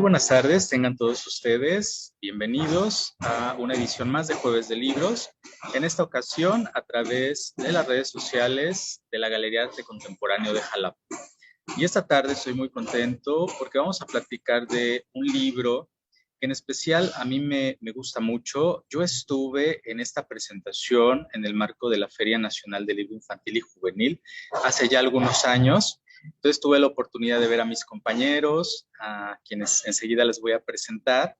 buenas tardes, tengan todos ustedes bienvenidos a una edición más de Jueves de Libros, en esta ocasión a través de las redes sociales de la Galería Arte Contemporáneo de Jalapa. Y esta tarde estoy muy contento porque vamos a platicar de un libro que en especial a mí me gusta mucho. Yo estuve en esta presentación en el marco de la Feria Nacional del Libro Infantil y Juvenil hace ya algunos años. Entonces tuve la oportunidad de ver a mis compañeros, a quienes enseguida les voy a presentar.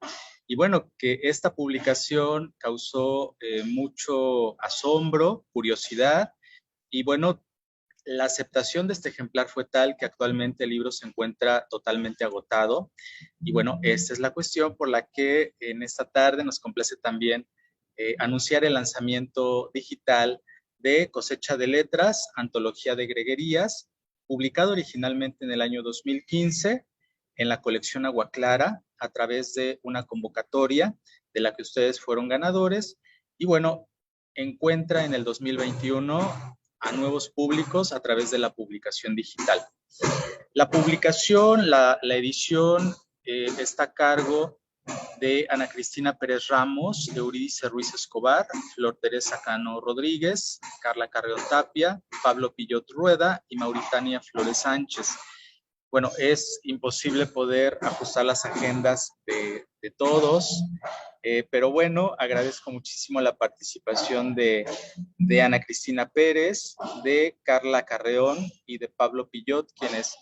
Y bueno, que esta publicación causó mucho asombro, curiosidad, y bueno, la aceptación de este ejemplar fue tal que actualmente el libro se encuentra totalmente agotado. Y bueno, esta es la cuestión por la que en esta tarde nos complace también anunciar el lanzamiento digital de Cosecha de Letras, Antología de Greguerías, publicado originalmente en el año 2015 en la colección Agua Clara a través de una convocatoria de la que ustedes fueron ganadores. Y bueno, encuentra en el 2021 a nuevos públicos a través de la publicación digital. La publicación, la edición está a cargo de Ana Cristina Pérez Ramos, de Eurídice Ruiz Escobar, Flor Teresa Cano Rodríguez, Carla Carreón Tapia, Pablo Pillot Rueda y Mauritania Flores Sánchez. Bueno, es imposible poder ajustar las agendas de todos, pero bueno, agradezco muchísimo la participación de Ana Cristina Pérez, de Carla Carreón y de Pablo Pillot, quienes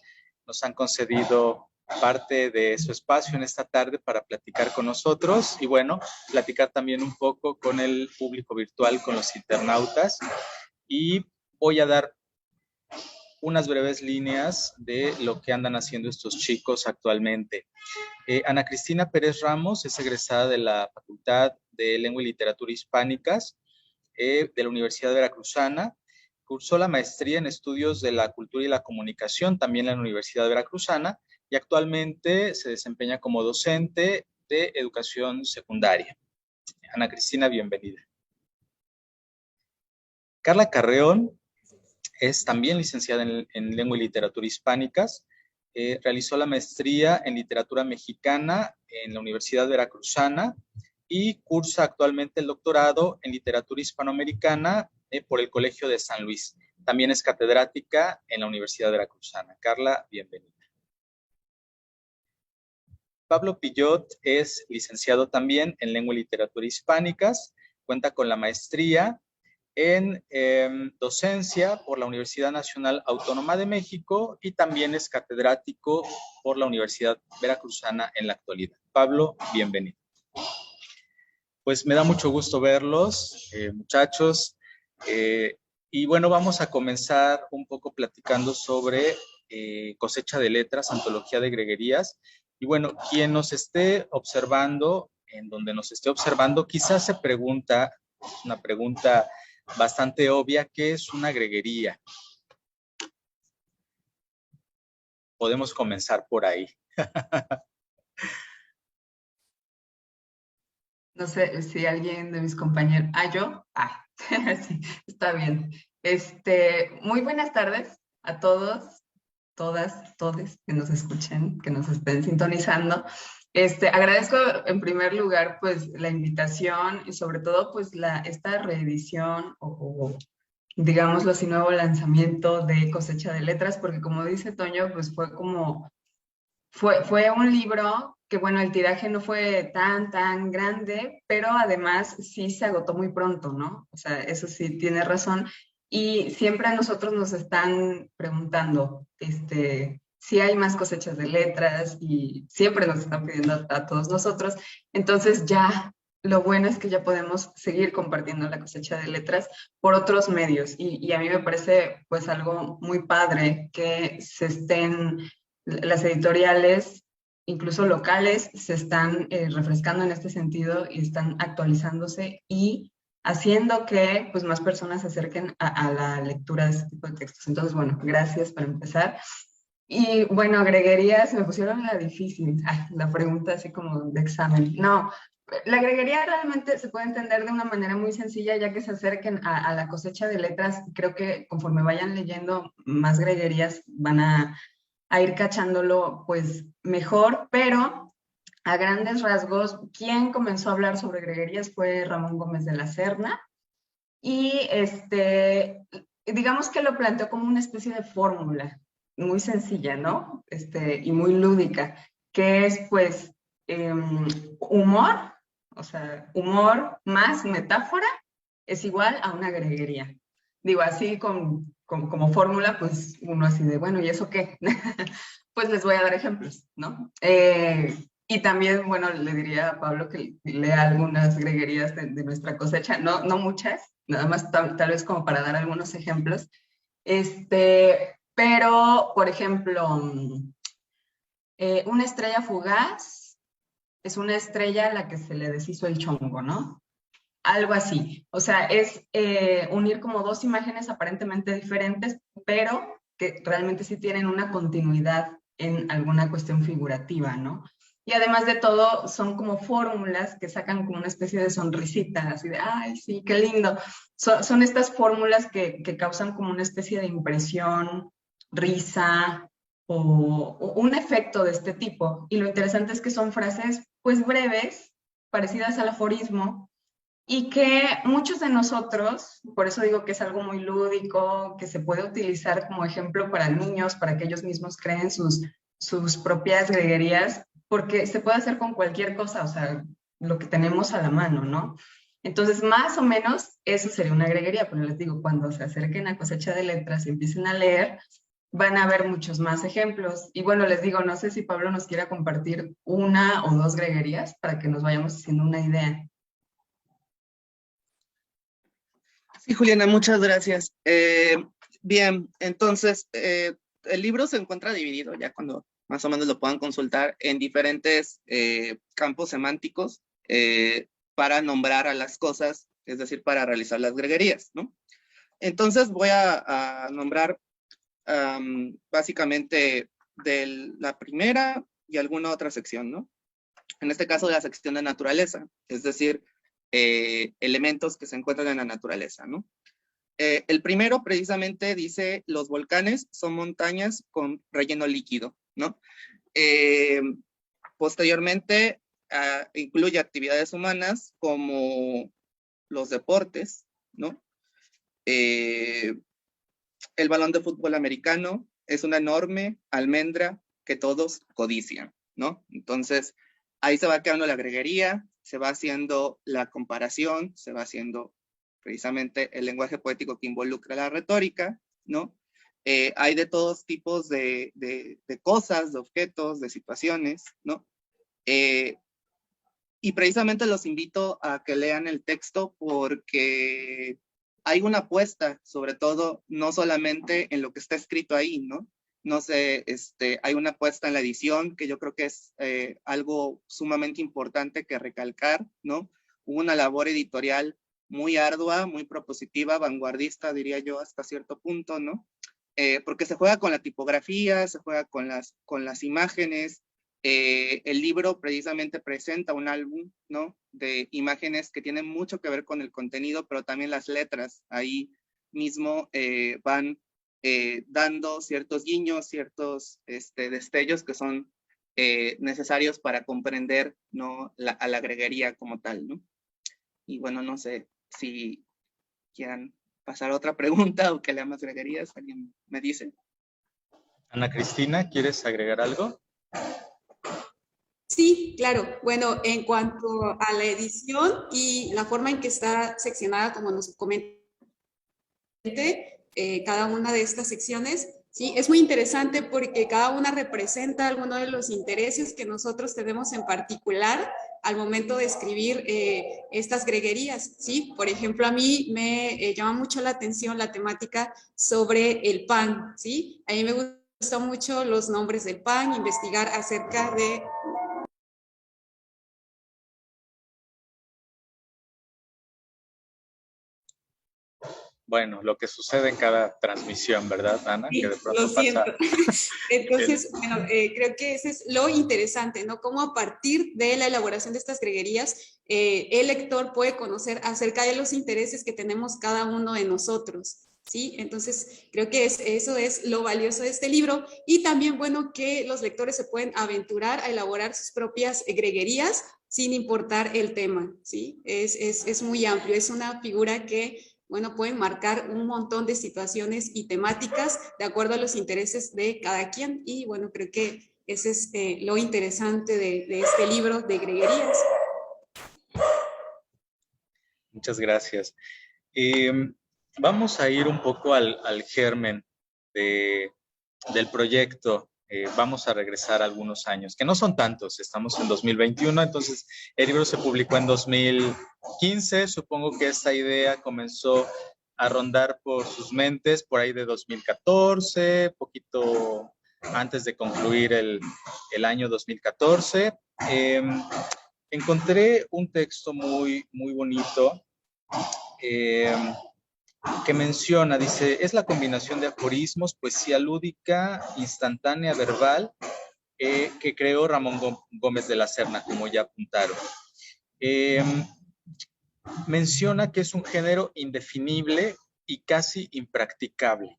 nos han concedido parte de su espacio en esta tarde para platicar con nosotros y bueno, platicar también un poco con el público virtual, con los internautas. Y voy a dar unas breves líneas de lo que andan haciendo estos chicos actualmente. Ana Cristina Pérez Ramos es egresada de la Facultad de Lengua y Literatura Hispánicas de la Universidad Veracruzana. Cursó la maestría en estudios de la cultura y la comunicación también en la Universidad Veracruzana y actualmente se desempeña como docente de educación secundaria. Ana Cristina, bienvenida. Carla Carreón es también licenciada en Lengua y Literatura Hispánicas. Realizó la maestría en Literatura Mexicana en la Universidad Veracruzana y cursa actualmente el doctorado en Literatura Hispanoamericana por el Colegio de San Luis. También es catedrática en la Universidad Veracruzana. Carla, bienvenida. Pablo Pillot es licenciado también en Lengua y Literatura Hispánicas. Cuenta con la maestría en docencia por la Universidad Nacional Autónoma de México y también es catedrático por la Universidad Veracruzana en la actualidad. Pablo, bienvenido. Pues me da mucho gusto verlos, muchachos. Y bueno, vamos a comenzar un poco platicando sobre Cosecha de Letras, Antología de Greguerías. Y bueno, quien nos esté observando, en donde nos esté observando, quizás se pregunta, una pregunta bastante obvia, ¿qué es una greguería? Podemos comenzar por ahí. No sé si alguien de mis compañeros... ¿yo? Sí, está bien. Muy buenas tardes a todos, todas, todes que nos escuchen, que nos estén sintonizando. Agradezco en primer lugar pues la invitación y sobre todo pues esta reedición o digámoslo así, nuevo lanzamiento de Cosecha de Letras, porque como dice Toño, pues fue un libro que, bueno, el tiraje no fue tan grande, pero además sí se agotó muy pronto, ¿no? O sea, eso sí, tiene razón. Y siempre a nosotros nos están preguntando, si hay más cosechas de letras y siempre nos están pidiendo a todos nosotros. Entonces ya, lo bueno es que ya podemos seguir compartiendo la cosecha de letras por otros medios. Y a mí me parece pues algo muy padre que se estén las editoriales, incluso locales, se están refrescando en este sentido y están actualizándose y haciendo que pues, más personas se acerquen a la lectura de este tipo de textos. Entonces, bueno, gracias para empezar. Y bueno, agreguerías, me pusieron la difícil, la pregunta así como de examen. No, la agreguería realmente se puede entender de una manera muy sencilla, ya que se acerquen a la cosecha de letras. Creo que conforme vayan leyendo, más greguerías van a ir cachándolo pues mejor, pero a grandes rasgos, quien comenzó a hablar sobre greguerías fue Ramón Gómez de la Serna, y digamos que lo planteó como una especie de fórmula muy sencilla, ¿no? Y muy lúdica, que es pues humor, o sea, humor más metáfora es igual a una greguería. Digo, así como fórmula, pues uno así de, bueno, ¿y eso qué? Pues les voy a dar ejemplos, ¿no? Y también, bueno, le diría a Pablo que lea algunas greguerías de nuestra cosecha, no muchas, nada más tal vez como para dar algunos ejemplos. Pero, por ejemplo, una estrella fugaz es una estrella a la que se le deshizo el chongo, ¿no? Algo así. O sea, es unir como dos imágenes aparentemente diferentes, pero que realmente sí tienen una continuidad en alguna cuestión figurativa, ¿no? Y además de todo, son como fórmulas que sacan como una especie de sonrisita, así de, ay, sí, qué lindo. Son estas fórmulas que causan como una especie de impresión, risa o un efecto de este tipo. Y lo interesante es que son frases, pues, breves, parecidas al aforismo, y que muchos de nosotros, por eso digo que es algo muy lúdico, que se puede utilizar como ejemplo para niños, para que ellos mismos creen sus propias greguerías, porque se puede hacer con cualquier cosa, o sea, lo que tenemos a la mano, ¿no? Entonces, más o menos, eso sería una greguería, pero les digo, cuando se acerquen a Cosecha de Letras y empiecen a leer, van a haber muchos más ejemplos. Y bueno, les digo, no sé si Pablo nos quiera compartir una o dos greguerías para que nos vayamos haciendo una idea. Sí, Juliana, muchas gracias. Bien, entonces, el libro se encuentra dividido, ya cuando más o menos lo puedan consultar, en diferentes campos semánticos para nombrar a las cosas, es decir, para realizar las greguerías, ¿no? Entonces voy a nombrar básicamente de la primera y alguna otra sección, ¿no? En este caso, de la sección de naturaleza, es decir, elementos que se encuentran en la naturaleza, ¿no? El primero precisamente dice, los volcanes son montañas con relleno líquido, ¿no? Posteriormente, incluye actividades humanas como los deportes, ¿no? El balón de fútbol americano es una enorme almendra que todos codician, ¿no? Entonces, ahí se va quedando la greguería, se va haciendo la comparación, se va haciendo precisamente el lenguaje poético que involucra la retórica, ¿no? Hay de todos tipos de cosas, de objetos, de situaciones, ¿no? Y precisamente los invito a que lean el texto porque hay una apuesta, sobre todo, no solamente en lo que está escrito ahí, ¿no? No sé, hay una apuesta en la edición que yo creo que es algo sumamente importante que recalcar, ¿no? Hubo una labor editorial muy ardua, muy propositiva, vanguardista, diría yo, hasta cierto punto, ¿no? Porque se juega con la tipografía, se juega con las imágenes. El libro precisamente presenta un álbum, ¿no? De imágenes que tienen mucho que ver con el contenido, pero también las letras ahí mismo van dando ciertos guiños, ciertos destellos que son necesarios para comprender, ¿no? A la greguería como tal, ¿no? Y bueno, no sé si quieran pasar a otra pregunta o que lea más greguerías, alguien me dice. Ana Cristina, ¿quieres agregar algo? Sí, claro. Bueno, en cuanto a la edición y la forma en que está seccionada, como nos comenta, cada una de estas secciones, sí, es muy interesante porque cada una representa alguno de los intereses que nosotros tenemos en particular al momento de escribir estas greguerías, ¿sí? Por ejemplo, a mí me llama mucho la atención la temática sobre el pan, ¿sí? A mí me gustan mucho los nombres del pan, investigar acerca de... Bueno, lo que sucede en cada transmisión, ¿verdad, Ana? Sí, Que de lo pronto siento. pasa. Entonces, bueno, creo que ese es lo interesante, ¿no? Cómo a partir de la elaboración de estas greguerías, el lector puede conocer acerca de los intereses que tenemos cada uno de nosotros. ¿sí? Entonces, creo que eso es lo valioso de este libro. Y también, bueno, que los lectores se pueden aventurar a elaborar sus propias greguerías sin importar el tema, ¿sí? Es muy amplio, es una figura que, bueno, pueden marcar un montón de situaciones y temáticas de acuerdo a los intereses de cada quien. Y, bueno, creo que ese es lo interesante de este libro de greguerías. Muchas gracias. Vamos a ir un poco al germen del proyecto. Vamos a regresar algunos años, que no son tantos, estamos en 2021, entonces el libro se publicó en 2015, supongo que esta idea comenzó a rondar por sus mentes por ahí de 2014, poquito antes de concluir el año 2014. Encontré un texto muy bonito que menciona, dice, es la combinación de aforismos, poesía lúdica, instantánea, verbal, que creó Ramón Gómez de la Serna, como ya apuntaron. Menciona que es un género indefinible y casi impracticable.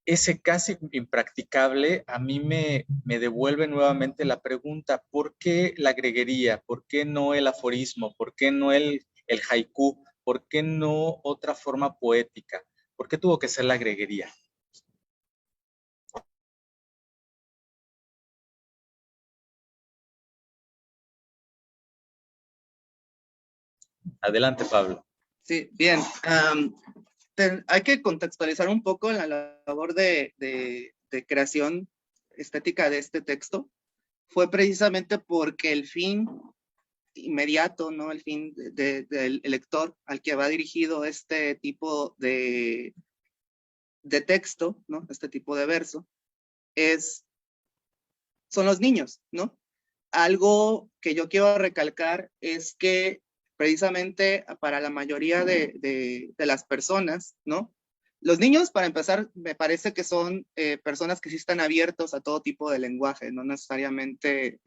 Ese casi impracticable a mí me devuelve nuevamente la pregunta, ¿por qué la greguería? ¿Por qué no el aforismo? ¿Por qué no el haiku? ¿Por qué no otra forma poética? ¿Por qué tuvo que ser la greguería? Adelante, Pablo. Sí, bien. Hay que contextualizar un poco la labor de creación estética de este texto. Fue precisamente porque el fin inmediato, ¿no? El fin del lector al que va dirigido este tipo de texto, ¿no? Este tipo de verso, son los niños, ¿no? Algo que yo quiero recalcar es que precisamente para la mayoría de las personas, ¿no? Los niños, para empezar, me parece que son personas que sí están abiertos a todo tipo de lenguaje, no necesariamente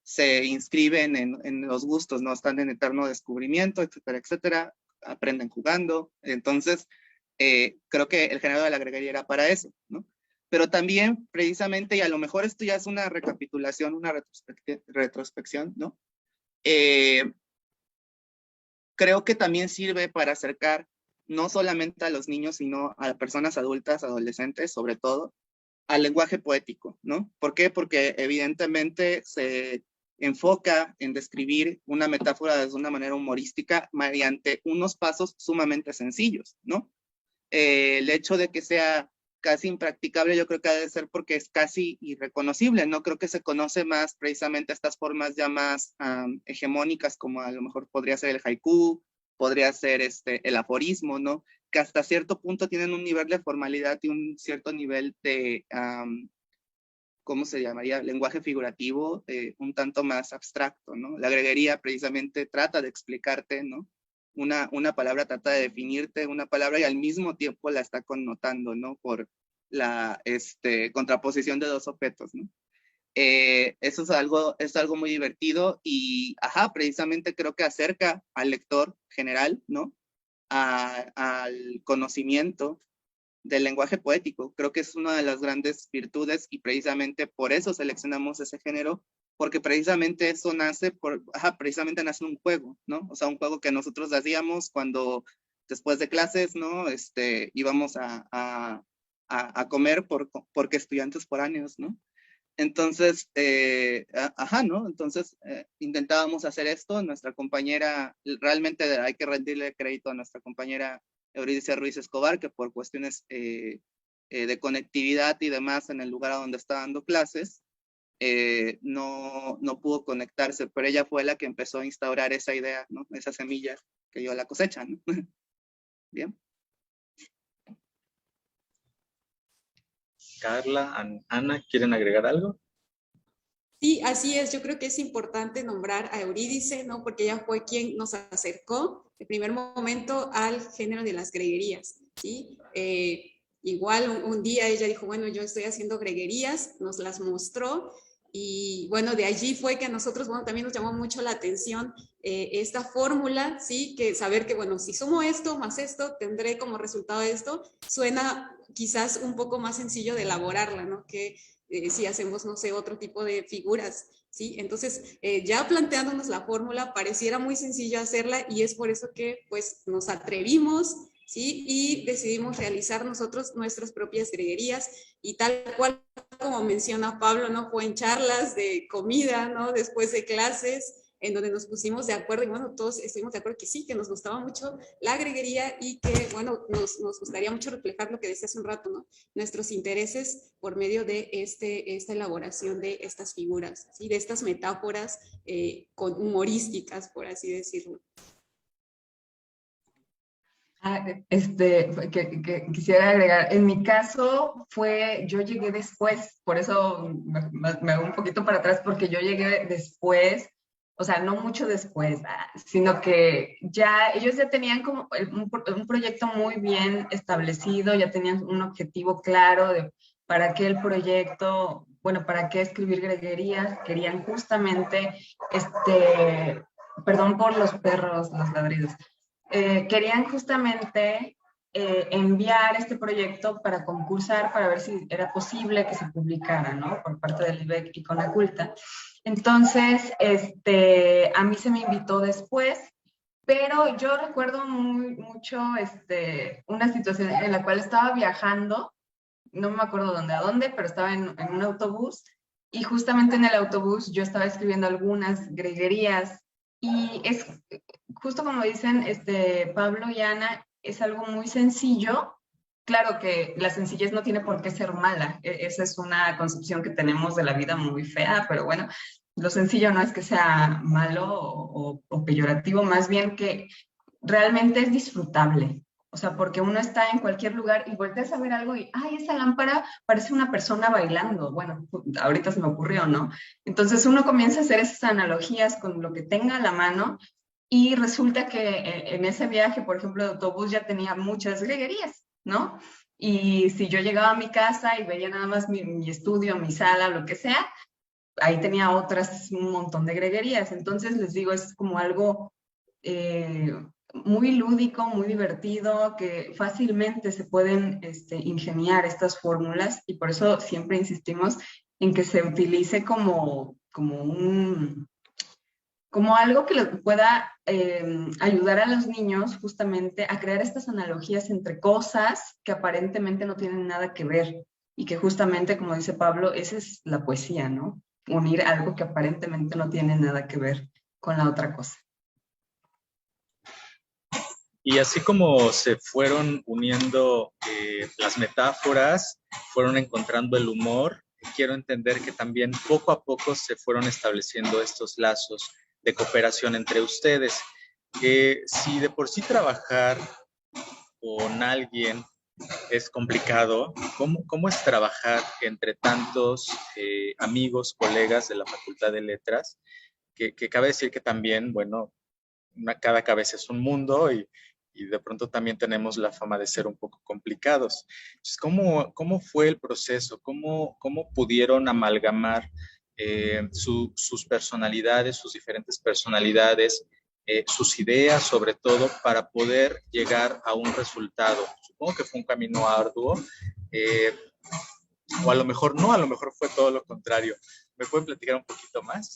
se inscriben en los gustos, no están en eterno descubrimiento, etcétera, etcétera, aprenden jugando. Entonces, creo que el género de la greguería era para eso, ¿no? Pero también, precisamente, y a lo mejor esto ya es una recapitulación, una retrospección, ¿no? Creo que también sirve para acercar no solamente a los niños, sino a personas adultas, adolescentes, sobre todo, al lenguaje poético, ¿no? ¿Por qué? Porque evidentemente se enfoca en describir una metáfora desde una manera humorística mediante unos pasos sumamente sencillos, ¿no? El hecho de que sea casi impracticable, yo creo que ha de ser porque es casi irreconocible, ¿no? Creo que se conoce más precisamente estas formas ya más hegemónicas, como a lo mejor podría ser el haiku, podría ser el aforismo, ¿no? Que hasta cierto punto tienen un nivel de formalidad y un cierto nivel de, ¿cómo se llamaría? Lenguaje figurativo, un tanto más abstracto, ¿no? La greguería precisamente trata de explicarte, ¿no? Una palabra trata de definirte una palabra y al mismo tiempo la está connotando, ¿no? Por la contraposición de dos objetos, ¿no? Eso es algo muy divertido y, precisamente creo que acerca al lector general, ¿no? Al conocimiento del lenguaje poético. Creo que es una de las grandes virtudes y precisamente por eso seleccionamos ese género, porque precisamente eso nace precisamente nace un juego, ¿no? O sea, un juego que nosotros hacíamos cuando después de clases, ¿no? Íbamos a comer porque estudiantes foráneos, ¿no? Entonces, ¿no? Entonces, intentábamos hacer esto. Nuestra compañera, realmente hay que rendirle crédito a nuestra compañera Eurídice Ruiz Escobar, que por cuestiones de conectividad y demás en el lugar a donde está dando clases, no pudo conectarse, pero ella fue la que empezó a instaurar esa idea, ¿no? Esa semilla que dio la cosecha, ¿no? Bien. Carla, Ana, ¿quieren agregar algo? Sí, así es. Yo creo que es importante nombrar a Eurídice, ¿no? Porque ella fue quien nos acercó en primer momento al género de las greguerías, ¿sí? Igual un día ella dijo, bueno, yo estoy haciendo greguerías, nos las mostró y bueno, de allí fue que a nosotros, bueno, también nos llamó mucho la atención esta fórmula, ¿sí? Que saber que, bueno, si sumo esto más esto, tendré como resultado esto, suena quizás un poco más sencillo de elaborarla, ¿no? Que si hacemos, no sé, otro tipo de figuras, ¿sí? Entonces, ya planteándonos la fórmula, pareciera muy sencillo hacerla y es por eso que, pues, nos atrevimos, ¿sí? Y decidimos realizar nosotros nuestras propias greguerías y tal cual como menciona Pablo, ¿no? Fue en charlas de comida, ¿no? Después de clases, en donde nos pusimos de acuerdo y bueno, todos estuvimos de acuerdo que sí, que nos gustaba mucho la greguería y que bueno, nos gustaría mucho reflejar lo que decía hace un rato, ¿no? Nuestros intereses por medio de esta elaboración de estas figuras, ¿sí? De estas metáforas humorísticas, por así decirlo. Que quisiera agregar, en mi caso yo llegué después, por eso me hago un poquito para atrás, porque yo llegué después, o sea, no mucho después, sino que ellos ya tenían como un proyecto muy bien establecido, ya tenían un objetivo claro de para qué el proyecto, bueno, para qué escribir greguerías, querían justamente, perdón por los perros, los ladridos. Querían justamente enviar este proyecto para concursar, para ver si era posible que se publicara, ¿no? Por parte del IBEC y Conaculta. Entonces, a mí se me invitó después, pero yo recuerdo mucho una situación en la cual estaba viajando, no me acuerdo a dónde, pero estaba en un autobús, y justamente en el autobús yo estaba escribiendo algunas greguerías, y es justo como dicen Pablo y Ana, es algo muy sencillo. Claro que la sencillez no tiene por qué ser mala, esa es una concepción que tenemos de la vida muy fea, pero bueno, lo sencillo no es que sea malo o peyorativo, más bien que realmente es disfrutable. O sea, porque uno está en cualquier lugar y volteas a ver algo y, ay, esa lámpara parece una persona bailando. Bueno, ahorita se me ocurrió, ¿no? Entonces uno comienza a hacer esas analogías con lo que tenga a la mano y resulta que en ese viaje, por ejemplo, de autobús ya tenía muchas greguerías, ¿no? Y si yo llegaba a mi casa y veía nada más mi estudio, mi sala, lo que sea, ahí tenía un montón de greguerías. Entonces les digo, es como algo muy lúdico, muy divertido, que fácilmente se pueden ingeniar estas fórmulas y por eso siempre insistimos en que se utilice como algo que les pueda ayudar a los niños justamente a crear estas analogías entre cosas que aparentemente no tienen nada que ver y que justamente, como dice Pablo, esa es la poesía, ¿no? Unir algo que aparentemente no tiene nada que ver con la otra cosa. Y así como se fueron uniendo las metáforas, fueron encontrando el humor, quiero entender que también poco a poco se fueron estableciendo estos lazos de cooperación entre ustedes. Si de por sí trabajar con alguien es complicado, ¿cómo es trabajar entre tantos amigos, colegas de la Facultad de Letras? Que cabe decir que también, bueno, cada cabeza es un mundo y de pronto también tenemos la fama de ser un poco complicados. Entonces, ¿cómo fue el proceso? ¿Cómo pudieron amalgamar sus personalidades, sus diferentes personalidades, sus ideas sobre todo, para poder llegar a un resultado? Supongo que fue un camino arduo, o a lo mejor no, a lo mejor fue todo lo contrario. ¿Me pueden platicar un poquito más?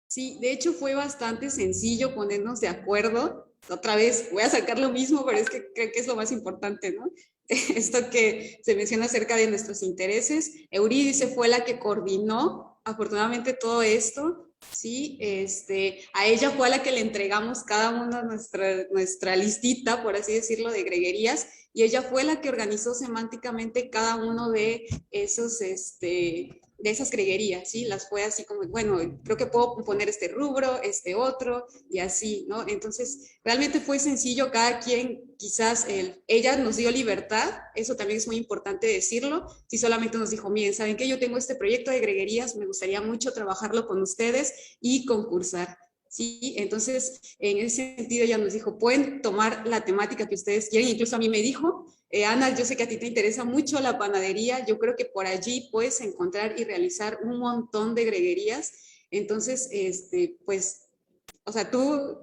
Sí, de hecho fue bastante sencillo ponernos de acuerdo. Otra vez, voy a sacar lo mismo, pero es que creo que es lo más importante, ¿no? Esto que se menciona acerca de nuestros intereses. Eurídice fue la que coordinó, afortunadamente, todo esto, ¿sí? A ella fue a la que le entregamos cada una nuestra listita, por así decirlo, de greguerías, y ella fue la que organizó semánticamente cada uno de esos, de esas greguerías, ¿sí? Las fue así como, bueno, creo que puedo poner este rubro, este otro, y así, ¿no? Entonces, realmente fue sencillo, cada quien, quizás ella nos dio libertad, eso también es muy importante decirlo, si solamente nos dijo, miren, ¿saben qué? Yo tengo este proyecto de greguerías, me gustaría mucho trabajarlo con ustedes y concursar. Sí, entonces en ese sentido ella nos dijo, pueden tomar la temática que ustedes quieren, incluso a mí me dijo, Ana, yo sé que a ti te interesa mucho la panadería, yo creo que por allí puedes encontrar y realizar un montón de greguerías. Entonces, pues, o sea, tú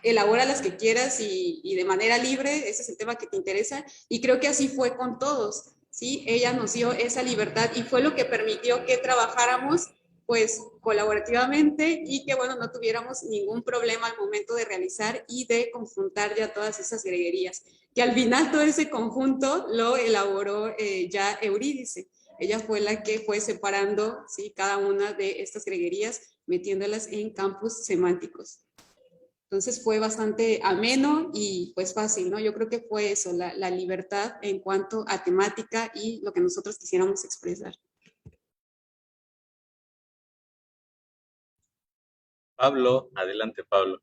elabora las que quieras y de manera libre, ese es el tema que te interesa, y creo que así fue con todos, ¿sí? Ella nos dio esa libertad y fue lo que permitió que trabajáramos pues colaborativamente y que bueno, no tuviéramos ningún problema al momento de realizar y de conjuntar ya todas esas greguerías, que al final todo ese conjunto lo elaboró ya Eurídice. Ella fue la que fue separando, ¿sí?, cada una de estas greguerías, metiéndolas en campos semánticos. Entonces fue bastante ameno y pues fácil, ¿no? Yo creo que fue eso, la libertad en cuanto a temática y lo que nosotros quisiéramos expresar. Pablo, adelante, Pablo.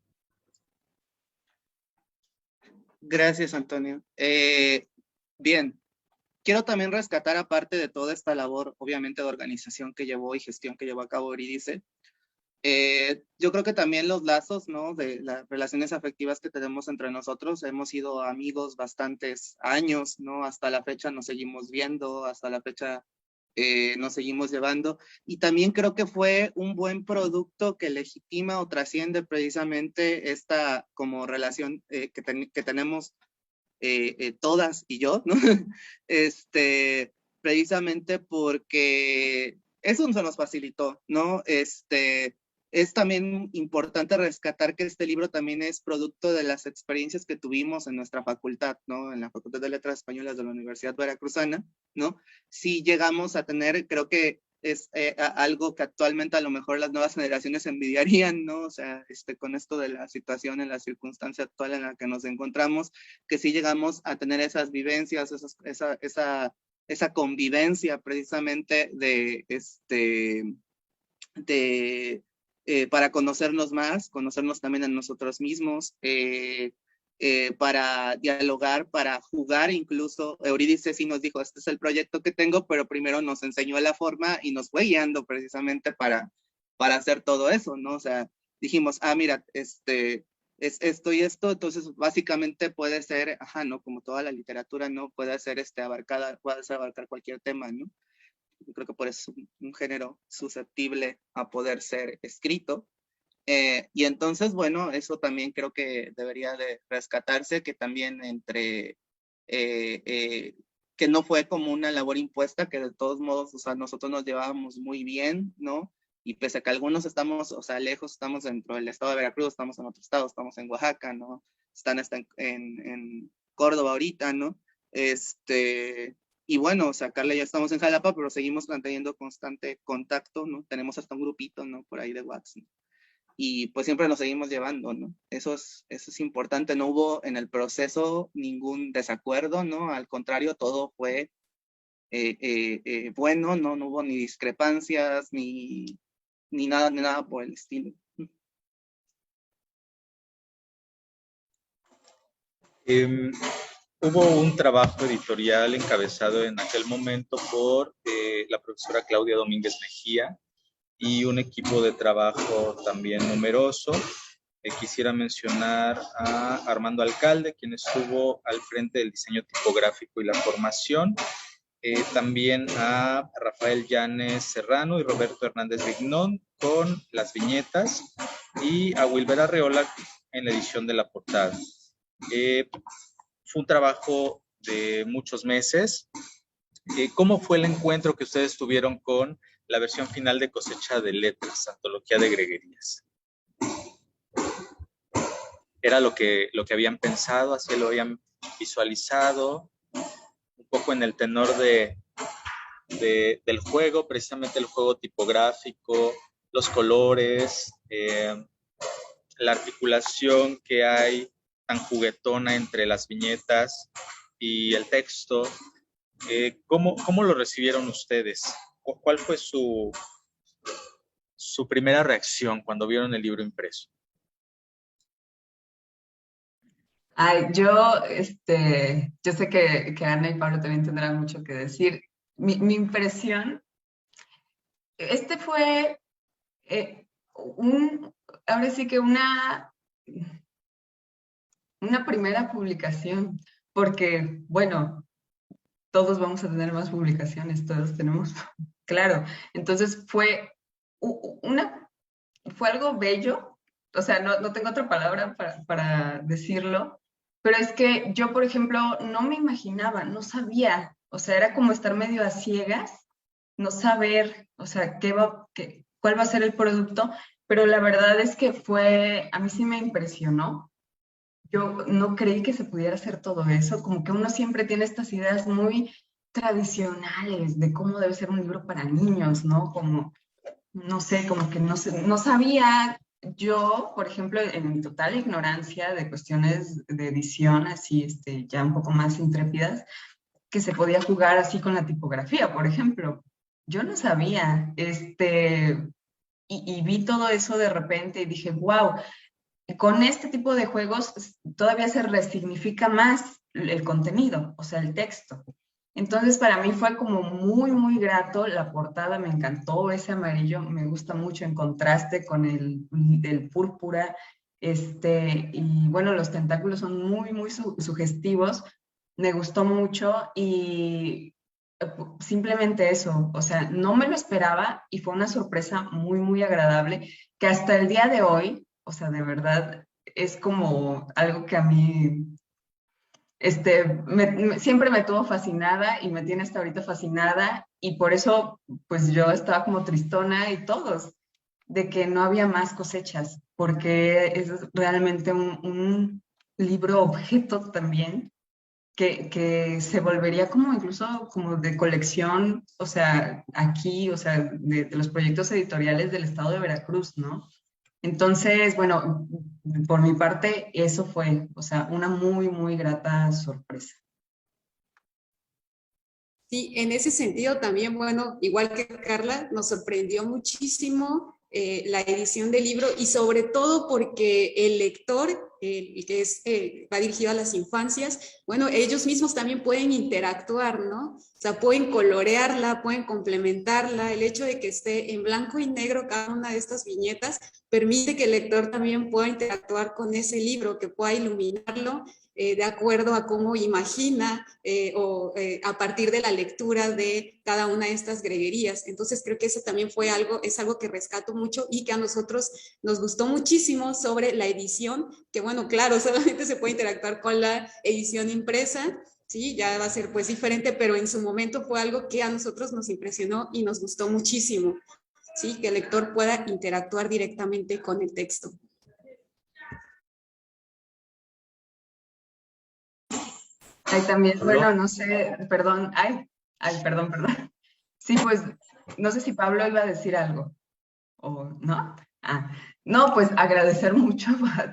Gracias, Antonio. Bien, quiero también rescatar, aparte de toda esta labor, obviamente, de organización que llevó y gestión que llevó a cabo Eurídice, yo creo que también los lazos, ¿no?, de las relaciones afectivas que tenemos entre nosotros, hemos sido amigos bastantes años, ¿no? Hasta la fecha nos seguimos viendo, hasta la fecha nos seguimos llevando, y también creo que fue un buen producto que legitima o trasciende precisamente esta como relación que tenemos todas y yo, ¿no? Precisamente porque eso se nos facilitó, ¿no? Es también importante rescatar que este libro también es producto de las experiencias que tuvimos en nuestra facultad, ¿no? En la Facultad de Letras Españolas de la Universidad Veracruzana, ¿no? Sí llegamos a tener, creo que es algo que actualmente a lo mejor las nuevas generaciones envidiarían, ¿no? O sea, con esto de la situación, en la circunstancia actual en la que nos encontramos, que sí llegamos a tener esas vivencias, esa convivencia precisamente para conocernos más, conocernos también a nosotros mismos, para dialogar, para jugar incluso. Eurídice sí nos dijo, este es el proyecto que tengo, pero primero nos enseñó la forma y nos fue guiando precisamente para hacer todo eso, ¿no? O sea, dijimos, mira, es esto y esto, entonces básicamente puede ser, ¿no? Como toda la literatura, ¿no? Puede ser abarcar cualquier tema, ¿no? Yo creo que por eso es un género susceptible a poder ser escrito. Y entonces, bueno, eso también creo que debería de rescatarse, que también que no fue como una labor impuesta, que de todos modos, o sea, nosotros nos llevábamos muy bien, ¿no? Y pese a que algunos estamos, o sea, lejos, estamos dentro del estado de Veracruz, estamos en otro estado, estamos en Oaxaca, ¿no? Están en Córdoba ahorita, ¿no? Y bueno, o sea, Carla y yo estamos en Jalapa, pero seguimos manteniendo constante contacto, ¿no? Tenemos hasta un grupito, ¿no? Por ahí de WhatsApp, ¿no? Y pues siempre nos seguimos llevando, ¿no? Eso es importante, no hubo en el proceso ningún desacuerdo, ¿no? Al contrario, todo fue bueno, ¿no? No hubo ni discrepancias, ni nada por el estilo. Hubo un trabajo editorial encabezado en aquel momento por la profesora Claudia Domínguez Mejía y un equipo de trabajo también numeroso. Quisiera mencionar a Armando Alcalde, quien estuvo al frente del diseño tipográfico y la formación, también a Rafael Llanes Serrano y Roberto Hernández Vignón con las viñetas, y a Wilber Arreola en la edición de la portada. Fue un trabajo de muchos meses. ¿Cómo fue el encuentro que ustedes tuvieron con la versión final de Cosecha de Letras, antología de greguerías? ¿Era lo que habían pensado, así lo habían visualizado? Un poco en el tenor del juego, precisamente el juego tipográfico, los colores, la articulación que hay tan juguetona entre las viñetas y el texto. ¿Cómo lo recibieron ustedes? ¿Cuál fue su primera reacción cuando vieron el libro impreso? Ay, yo sé que Ana y Pablo también tendrán mucho que decir. Mi impresión, fue ahora sí que una primera publicación, porque, bueno, todos vamos a tener más publicaciones, todos tenemos, claro. Entonces fue fue algo bello, o sea, no tengo otra palabra para decirlo, pero es que yo, por ejemplo, no me imaginaba, no sabía, o sea, era como estar medio a ciegas, no saber, o sea, cuál va a ser el producto, pero la verdad es que a mí sí me impresionó. Yo no creí que se pudiera hacer todo eso, como que uno siempre tiene estas ideas muy tradicionales de cómo debe ser un libro para niños, ¿no? Como, no sé, como que no sabía yo, por ejemplo, en total ignorancia de cuestiones de edición, así, ya un poco más intrépidas, que se podía jugar así con la tipografía, por ejemplo. Yo no sabía, y vi todo eso de repente y dije, wow, con este tipo de juegos todavía se resignifica más el contenido, o sea, el texto. Entonces, para mí fue como muy, muy grato. La portada me encantó, ese amarillo me gusta mucho en contraste con el púrpura. Y bueno, los tentáculos son muy, muy sugestivos. Me gustó mucho y simplemente eso, o sea, no me lo esperaba y fue una sorpresa muy, muy agradable que hasta el día de hoy, o sea, de verdad, es como algo que a mí siempre me tuvo fascinada y me tiene hasta ahorita fascinada y por eso pues yo estaba como tristona y todos de que no había más cosechas porque es realmente un libro objeto también que se volvería como incluso como de colección, o sea, aquí, o sea, de los proyectos editoriales del estado de Veracruz, ¿no? Entonces, bueno, por mi parte, eso fue, o sea, una muy, muy grata sorpresa. Sí, en ese sentido también, bueno, igual que Carla, nos sorprendió muchísimo la edición del libro y sobre todo porque el lector, el que va dirigido a las infancias, bueno, ellos mismos también pueden interactuar, ¿no? O sea, pueden colorearla, pueden complementarla. El hecho de que esté en blanco y negro cada una de estas viñetas permite que el lector también pueda interactuar con ese libro, que pueda iluminarlo de acuerdo a cómo imagina a partir de la lectura de cada una de estas greguerías. Entonces creo que eso también es algo que rescato mucho y que a nosotros nos gustó muchísimo sobre la edición, que bueno, claro, solamente se puede interactuar con la edición impresa, sí, ya va a ser pues diferente, pero en su momento fue algo que a nosotros nos impresionó y nos gustó muchísimo, sí, que el lector pueda interactuar directamente con el texto. Ay, también, bueno, no sé, perdón, perdón. Sí, pues, no sé si Pablo iba a decir algo, o no. No, pues agradecer mucho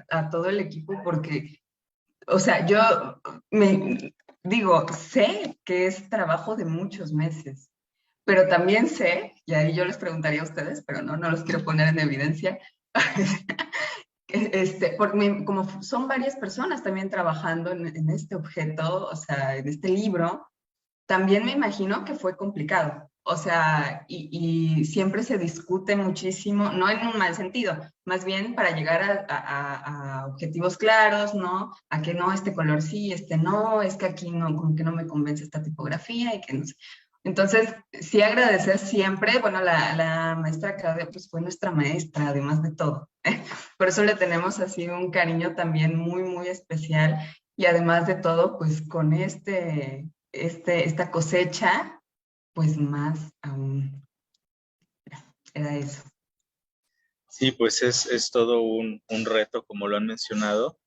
a todo el equipo porque, o sea, yo me digo, sé que es trabajo de muchos meses, pero también sé, y ahí yo les preguntaría a ustedes, pero no los quiero poner en evidencia, porque como son varias personas también trabajando en este objeto, o sea, en este libro, también me imagino que fue complicado. O sea, y siempre se discute muchísimo, no en un mal sentido, más bien para llegar a objetivos claros, ¿no? A que no, este color sí, este no, es que aquí no, como que no me convence esta tipografía y que no sé. Entonces, sí agradecer siempre, bueno, la maestra Claudia pues fue nuestra maestra, además de todo. Por eso le tenemos así un cariño también muy, muy especial y además de todo, pues con esta cosecha, pues más aún. Era eso. Sí, pues es todo un reto, como lo han mencionado.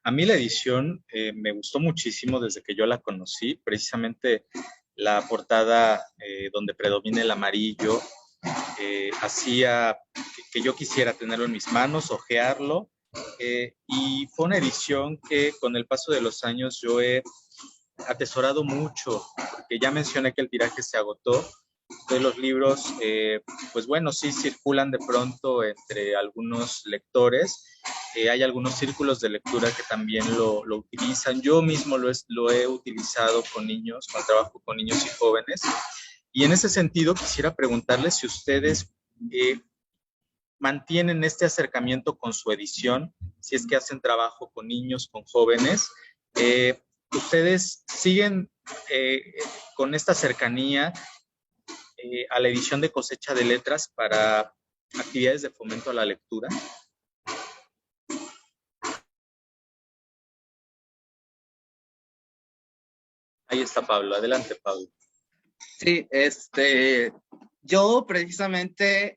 A mí la edición me gustó muchísimo desde que yo la conocí, precisamente la portada donde predomina el amarillo, hacía que yo quisiera tenerlo en mis manos, hojearlo, y fue una edición que con el paso de los años yo he atesorado mucho, porque ya mencioné que el tiraje se agotó. De los libros, pues bueno, sí circulan de pronto entre algunos lectores. Hay algunos círculos de lectura que también lo utilizan. Yo mismo lo he utilizado con niños, cuando trabajo con niños y jóvenes. Y en ese sentido quisiera preguntarles si ustedes mantienen este acercamiento con su edición, si es que hacen trabajo con niños, con jóvenes. ¿Ustedes siguen con esta cercanía a la edición de Cosecha de Letras para actividades de fomento a la lectura. Ahí está Pablo. Adelante, Pablo. Sí, yo precisamente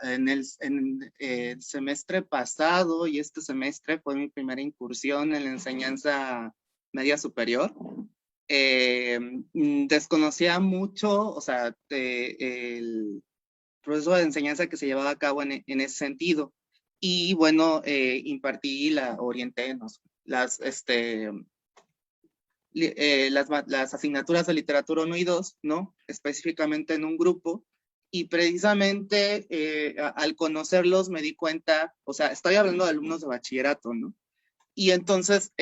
en el semestre pasado y este semestre fue mi primera incursión en la enseñanza media superior. Desconocía mucho, o sea, el proceso de enseñanza que se llevaba a cabo en ese sentido. Y bueno, orienté las asignaturas de literatura 1 y 2, ¿no? Específicamente en un grupo, y precisamente al conocerlos me di cuenta, o sea, estoy hablando de alumnos de bachillerato, ¿no? Y entonces,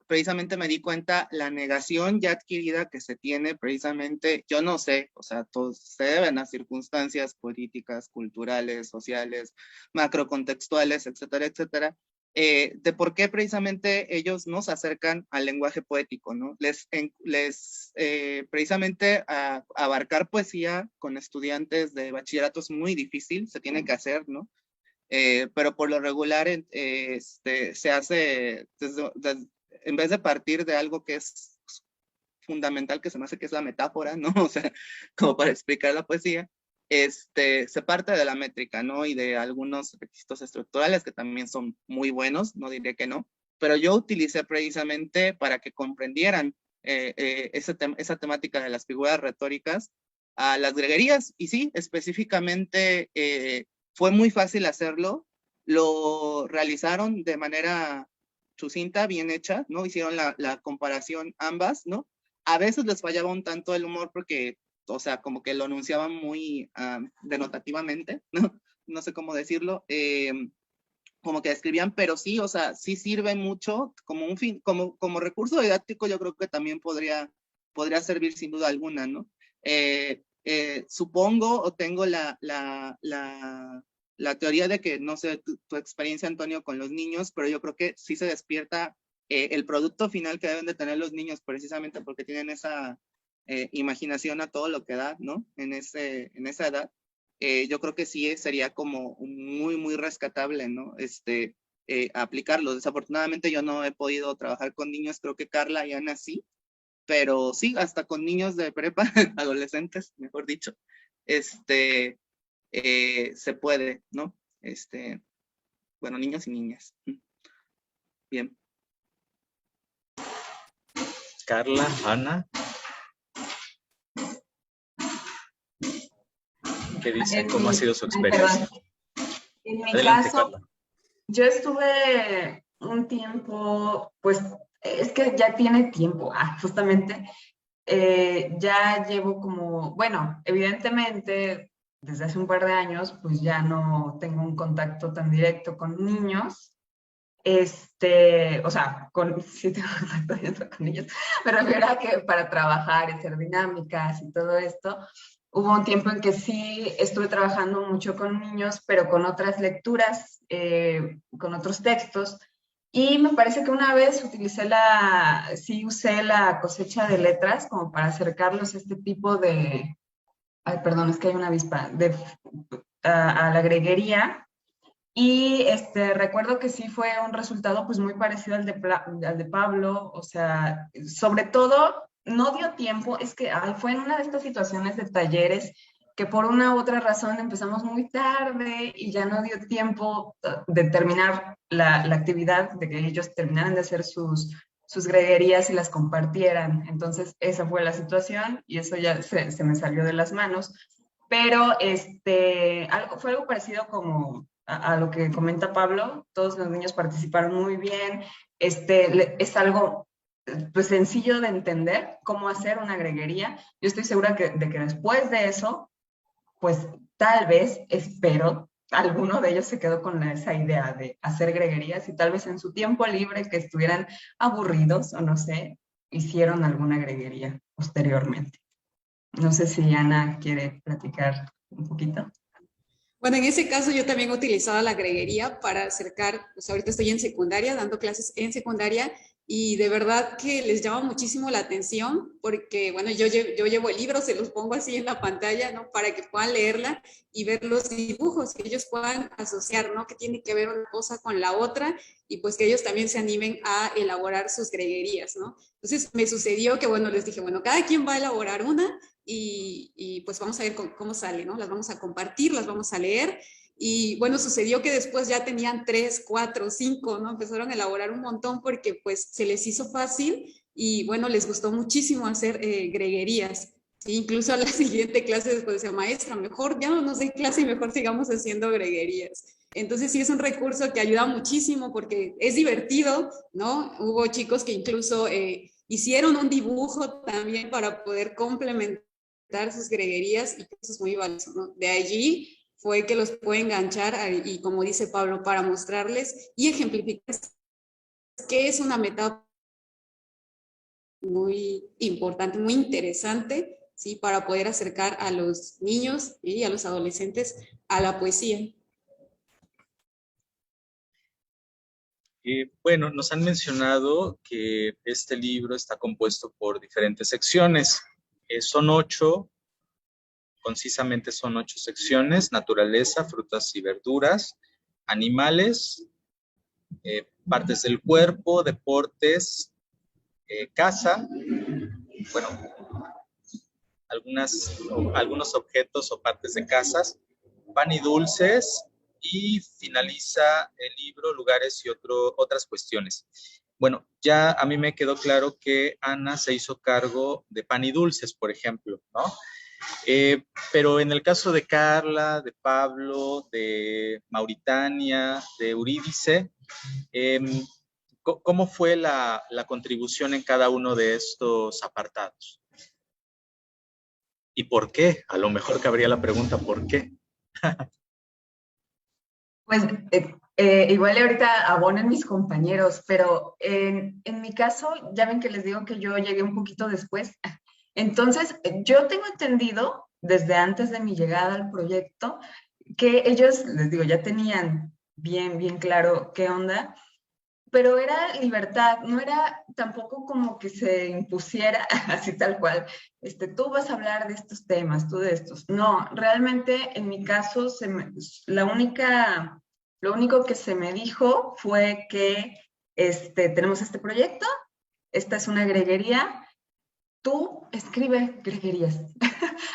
precisamente me di cuenta la negación ya adquirida que se tiene precisamente, yo no sé, o sea, se deben a circunstancias políticas, culturales, sociales, macrocontextuales, etcétera, etcétera, de por qué precisamente ellos nos acercan al lenguaje poético, ¿no? Precisamente abarcar poesía con estudiantes de bachillerato es muy difícil, se tiene que hacer, ¿no? Pero por lo regular se hace, en vez de partir de algo que es fundamental, que se me hace que es la metáfora, ¿no? O sea, como para explicar la poesía, se parte de la métrica, ¿no? Y de algunos requisitos estructurales que también son muy buenos, no diré que no, pero yo utilicé precisamente para que comprendieran esa temática de las figuras retóricas a las greguerías, y sí, específicamente fue muy fácil hacerlo, lo realizaron de manera sucinta, bien hecha, ¿no? Hicieron la comparación ambas, ¿no? A veces les fallaba un tanto el humor porque, o sea, como que lo anunciaban muy denotativamente, ¿no? No sé cómo decirlo, como que escribían, pero sí, o sea, sí sirve mucho como como recurso didáctico. Yo creo que también podría servir sin duda alguna, ¿no? Supongo o tengo la teoría de que, no sé, tu experiencia, Antonio, con los niños, pero yo creo que sí se despierta el producto final que deben de tener los niños, precisamente porque tienen esa imaginación a todo lo que da, ¿no? En esa edad. Yo creo que sí sería como muy, muy rescatable, ¿no? Aplicarlo. Desafortunadamente yo no he podido trabajar con niños, creo que Carla y Ana sí, pero sí, hasta con niños de prepa, adolescentes, mejor dicho, se puede, ¿no? Bueno, niños y niñas. Bien. Carla, Ana. ¿Qué dicen? ¿Cómo ha sido su experiencia? En mi Adelante, caso, Carla. yo estuve un tiempo, pues es que ya tiene tiempo, justamente, ya llevo como, bueno, evidentemente desde hace un par de años, pues ya no tengo un contacto tan directo con niños, o sea, sí tengo contacto directo con niños, me refiero a que para trabajar y hacer dinámicas y todo esto, hubo un tiempo en que sí estuve trabajando mucho con niños, pero con otras lecturas, con otros textos, y me parece que una vez sí usé la Cosecha de Letras como para acercarlos a este tipo de, ay, perdón, es que hay una avispa, a la greguería, y recuerdo que sí fue un resultado pues muy parecido al de Pablo, o sea, sobre todo no dio tiempo, es que fue en una de estas situaciones de talleres que por una u otra razón empezamos muy tarde y ya no dio tiempo de terminar la actividad, de que ellos terminaran de hacer sus greguerías y las compartieran. Entonces esa fue la situación y eso ya se me salió de las manos. Pero fue algo parecido como a lo que comenta Pablo. Todos los niños participaron muy bien. Es algo pues sencillo de entender cómo hacer una greguería. Yo estoy segura de que después de eso, pues tal vez, espero, alguno de ellos se quedó con esa idea de hacer greguerías y tal vez en su tiempo libre, que estuvieran aburridos o no sé, hicieron alguna greguería posteriormente. No sé si Ana quiere platicar un poquito. Bueno, en ese caso yo también utilizaba la greguería para acercar, pues ahorita estoy en secundaria, dando clases en secundaria, y de verdad que les llama muchísimo la atención porque, bueno, yo llevo el libro, se los pongo así en la pantalla, ¿no? Para que puedan leerla y ver los dibujos, que ellos puedan asociar, ¿no? Que tiene que ver una cosa con la otra y pues que ellos también se animen a elaborar sus greguerías, ¿no? Entonces me sucedió que, bueno, les dije, bueno, cada quien va a elaborar una y pues vamos a ver cómo sale, ¿no? Las vamos a compartir, las vamos a leer. Y bueno, sucedió que después ya tenían 3, 4, 5, ¿no? Empezaron a elaborar un montón porque pues se les hizo fácil y bueno, les gustó muchísimo hacer greguerías. ¿Sí? Incluso a la siguiente clase después decía, maestra, mejor ya no nos dé clase y mejor sigamos haciendo greguerías. Entonces sí es un recurso que ayuda muchísimo porque es divertido, ¿no? Hubo chicos que incluso hicieron un dibujo también para poder complementar sus greguerías y eso es muy valioso, ¿no? De allí fue que los puede enganchar y como dice Pablo, para mostrarles y ejemplificar qué es una metáfora muy importante, muy interesante, ¿sí? Para poder acercar a los niños y a los adolescentes a la poesía. Bueno, nos han mencionado que este libro está compuesto por diferentes secciones. Son 8, concisamente son 8 secciones: naturaleza, frutas y verduras, animales, partes del cuerpo, deportes, casa, bueno, algunos objetos o partes de casas, pan y dulces, y finaliza el libro lugares y otras cuestiones. Bueno, ya a mí me quedó claro que Ana se hizo cargo de pan y dulces, por ejemplo, ¿no? Pero en el caso de Carla, de Pablo, de Mauritania, de Eurídice, ¿cómo fue la contribución en cada uno de estos apartados? ¿Y por qué? A lo mejor cabría la pregunta, ¿por qué? Pues igual ahorita abonen mis compañeros, pero en mi caso, ya ven que les digo que yo llegué un poquito después. Entonces, yo tengo entendido desde antes de mi llegada al proyecto que ellos, les digo, ya tenían bien claro qué onda, pero era libertad, no era tampoco como que se impusiera así tal cual, tú vas a hablar de estos temas, tú de estos. No, realmente en mi caso, lo único que se me dijo fue que tenemos este proyecto, esta es una greguería, tú escribe greguerías,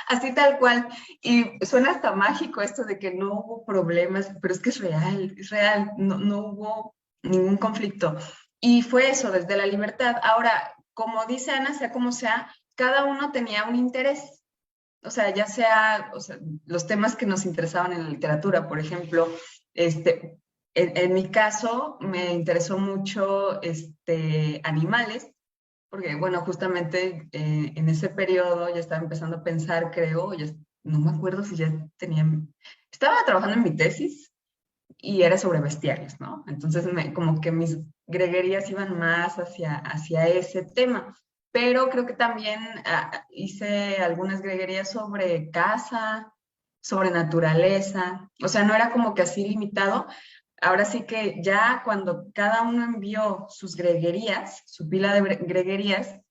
así tal cual. Y suena hasta mágico esto de que no hubo problemas, pero es que es real, no hubo ningún conflicto. Y fue eso, desde la libertad. Ahora, como dice Ana, sea como sea, cada uno tenía un interés. O sea, los temas que nos interesaban en la literatura, por ejemplo, en mi caso me interesó mucho animales, porque, bueno, justamente en ese periodo ya estaba empezando a pensar, creo, no me acuerdo si ya tenía, estaba trabajando en mi tesis y era sobre bestiarios, ¿no? Entonces, como que mis greguerías iban más hacia ese tema. Pero creo que también hice algunas greguerías sobre caza, sobre naturaleza. O sea, no era como que así limitado. Ahora sí que ya cuando cada uno envió sus greguerías, su pila de greguerías,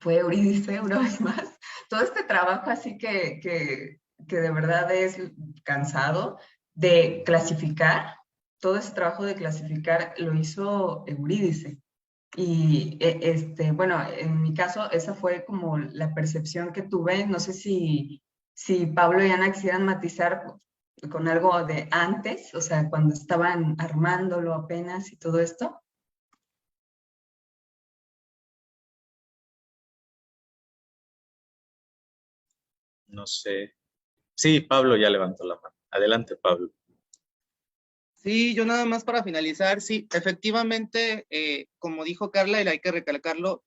fue Eurídice una vez más. Todo este trabajo así que de verdad es cansado de clasificar, todo ese trabajo de clasificar lo hizo Eurídice. Y bueno, en mi caso, esa fue como la percepción que tuve. No sé si Pablo y Ana quisieran matizar con algo de antes, o sea, cuando estaban armándolo apenas y todo esto. No sé. Sí, Pablo ya levantó la mano. Adelante, Pablo. Sí, yo nada más para finalizar, sí, efectivamente, como dijo Carla, y hay que recalcarlo,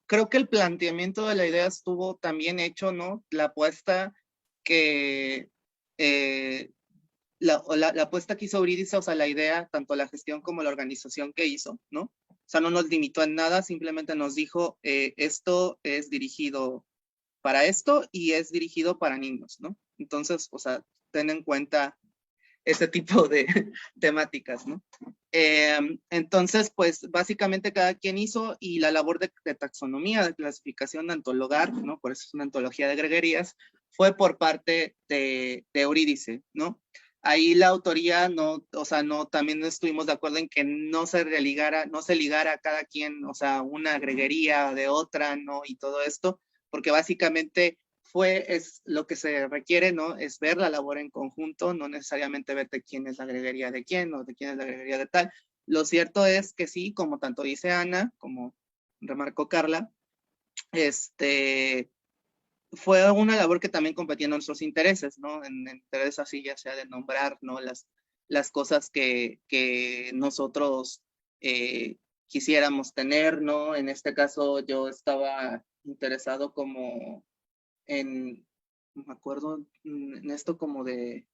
creo que el planteamiento de la idea estuvo también hecho, ¿no? La apuesta que, la apuesta que hizo Eurídice, o sea, la idea, tanto la gestión como la organización que hizo, ¿no? O sea, no nos limitó en nada, simplemente nos dijo, esto es dirigido para esto y es dirigido para niños, ¿no? Entonces, o sea, ten en cuenta ese tipo de temáticas, ¿no? Entonces, pues básicamente cada quien hizo, y la labor de taxonomía, de clasificación, de antologar, ¿no? Por eso es una antología de greguerías, fue por parte de Eurídice, ¿no? Ahí la autoría no, o sea, no, también estuvimos de acuerdo en que no se ligara a cada quien, o sea, una greguería de otra, ¿no? Y todo esto, porque básicamente es lo que se requiere, ¿no? Es ver la labor en conjunto, no necesariamente ver de quién es la greguería de quién o de quién es la greguería de tal. Lo cierto es que sí, como tanto dice Ana, como remarcó Carla, fue una labor que también competía en nuestros intereses, ¿no? En intereses así, ya sea de nombrar, ¿no? Las cosas que nosotros quisiéramos tener, ¿no? En este caso yo estaba interesado como no me acuerdo, en esto como de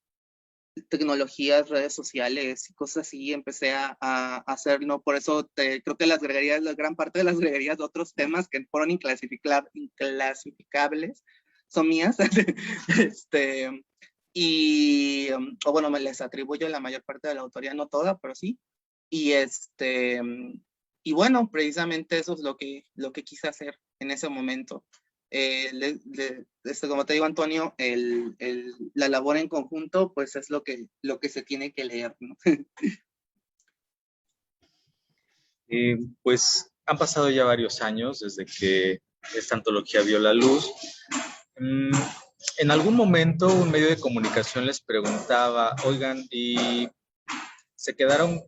tecnologías, redes sociales y cosas así, empecé a hacer, ¿no? Por eso creo que las greguerías, la gran parte de las greguerías de otros temas que fueron inclasificables son mías. O bueno, me les atribuyo la mayor parte de la autoría, no toda, pero sí. Y y bueno, precisamente eso es lo que quise hacer en ese momento. Como te digo, Antonio, la labor en conjunto, pues es lo que se tiene que leer, ¿no? Pues han pasado ya varios años desde que esta antología vio la luz. En algún momento un medio de comunicación les preguntaba, oigan, ¿y se quedaron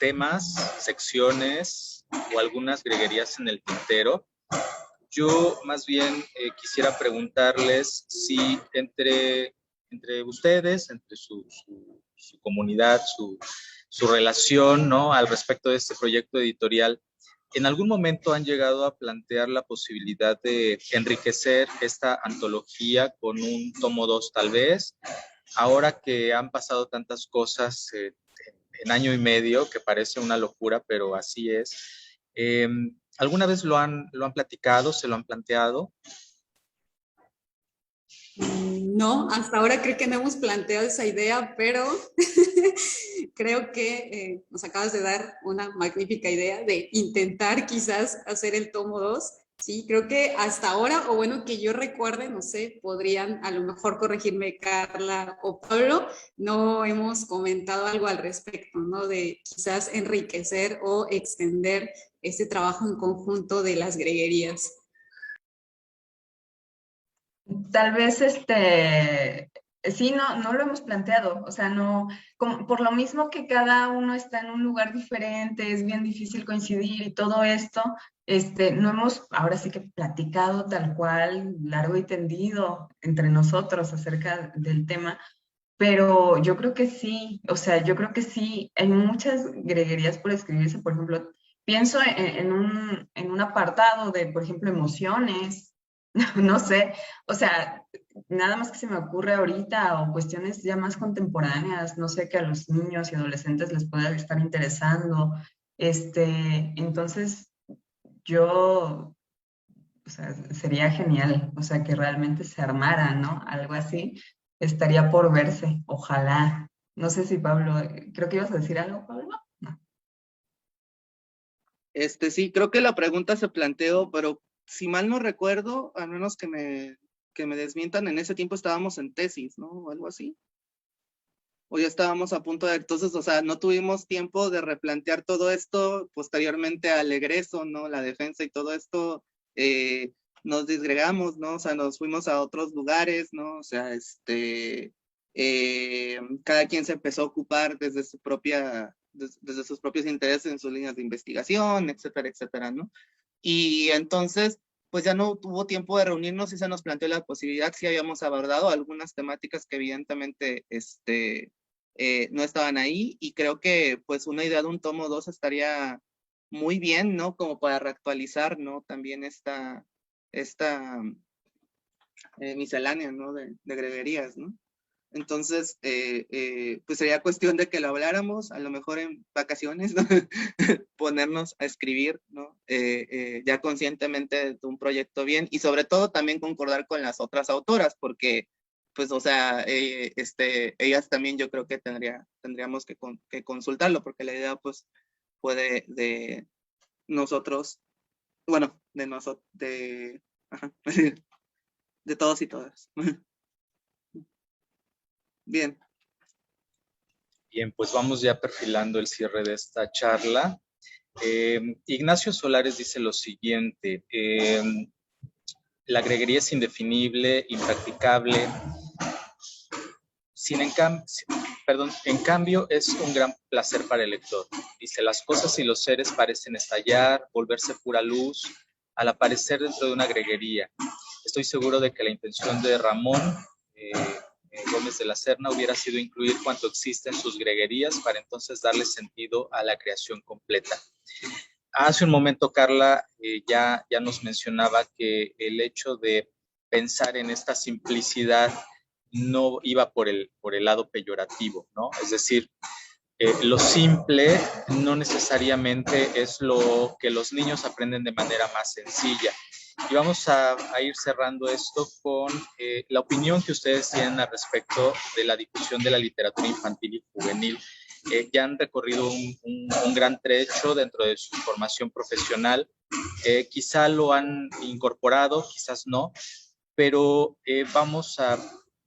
temas, secciones o algunas greguerías en el tintero? Yo más bien quisiera preguntarles si entre ustedes, entre su comunidad, su relación, ¿no? Al respecto de este proyecto editorial, ¿en algún momento han llegado a plantear la posibilidad de enriquecer esta antología con un tomo 2 tal vez? Ahora que han pasado tantas cosas en año y medio, que parece una locura, pero así es. ¿Alguna vez lo han platicado, se lo han planteado? No, hasta ahora creo que no hemos planteado esa idea, pero creo que nos acabas de dar una magnífica idea de intentar quizás hacer el tomo 2. Sí, creo que hasta ahora, o bueno, que yo recuerde, no sé, podrían a lo mejor corregirme Carla o Pablo, no hemos comentado algo al respecto, ¿no? De quizás enriquecer o extender este trabajo en conjunto de las greguerías. Tal vez sí, no lo hemos planteado, o sea, no, como, por lo mismo que cada uno está en un lugar diferente, es bien difícil coincidir y todo esto, no hemos ahora sí que platicado tal cual, largo y tendido entre nosotros acerca del tema, pero yo creo que sí, o sea, yo creo que sí, hay muchas greguerías por escribirse, por ejemplo, pienso en un apartado de, por ejemplo, emociones, no sé, o sea, nada más que se me ocurre ahorita o cuestiones ya más contemporáneas, no sé, que a los niños y adolescentes les pueda estar interesando. Entonces, yo, o sea, sería genial, o sea, que realmente se armara, ¿no? Algo así, estaría por verse, ojalá. No sé si Pablo, creo que ibas a decir algo, Pablo. No. Sí, creo que la pregunta se planteó, pero si mal no recuerdo, al menos que me desmientan, en ese tiempo estábamos en tesis, ¿no? O algo así. O ya estábamos a punto de, entonces, o sea, no tuvimos tiempo de replantear todo esto posteriormente al egreso, ¿no? La defensa y todo esto, nos disgregamos, ¿no? O sea, nos fuimos a otros lugares, ¿no? O sea, cada quien se empezó a ocupar desde desde sus propios intereses en sus líneas de investigación, etcétera, etcétera, ¿no? Y entonces, pues ya no tuvo tiempo de reunirnos y se nos planteó la posibilidad, si habíamos abordado algunas temáticas que evidentemente, no estaban ahí, y creo que pues una idea de un tomo 2 estaría muy bien, ¿no? Como para reactualizar, ¿no? También esta miscelánea, ¿no? De greguerías, ¿no? Entonces, pues sería cuestión de que lo habláramos, a lo mejor en vacaciones, ¿no? Ponernos a escribir, ¿no? Ya conscientemente de un proyecto bien, y sobre todo también concordar con las otras autoras, porque pues, o sea, ellas también yo creo que tendríamos que consultarlo, porque la idea, pues, puede de nosotros, bueno, de nosotros, ajá, de todos y todas. Bien. Bien, pues vamos ya perfilando el cierre de esta charla. Ignacio Solares dice lo siguiente: la greguería es indefinible, impracticable. En cambio, es un gran placer para el lector. Dice, las cosas y los seres parecen estallar, volverse pura luz, al aparecer dentro de una greguería. Estoy seguro de que la intención de Ramón Gómez de la Serna hubiera sido incluir cuanto existe en sus greguerías para entonces darle sentido a la creación completa. Hace un momento Carla ya nos mencionaba que el hecho de pensar en esta simplicidad no iba por el lado peyorativo, ¿no? Es decir, lo simple no necesariamente es lo que los niños aprenden de manera más sencilla. Y vamos a ir cerrando esto con la opinión que ustedes tienen al respecto de la difusión de la literatura infantil y juvenil. Ya han recorrido un gran trecho dentro de su formación profesional. Quizá lo han incorporado, quizás no, pero vamos a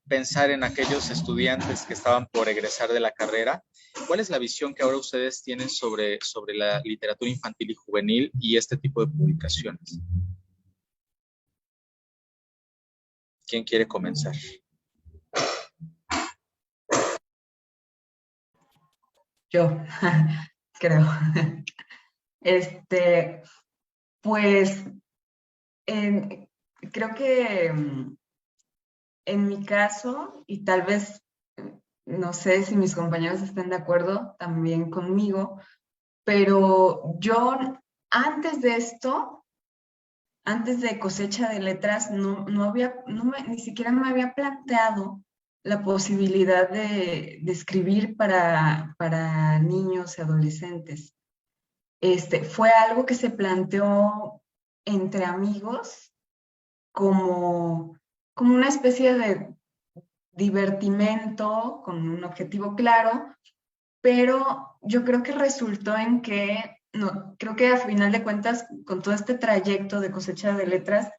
pensar en aquellos estudiantes que estaban por egresar de la carrera. ¿Cuál es la visión que ahora ustedes tienen sobre la literatura infantil y juvenil y este tipo de publicaciones? ¿Quién quiere comenzar? Yo, creo. Pues, creo que en mi caso, y tal vez, no sé si mis compañeros estén de acuerdo también conmigo, pero yo antes de esto, antes de Cosecha de Letras, ni siquiera me había planteado la posibilidad de escribir para niños y adolescentes. Fue algo que se planteó entre amigos como una especie de divertimento con un objetivo claro, pero yo creo que resultó en que, no, creo que a final de cuentas, con todo este trayecto de Cosecha de Letras,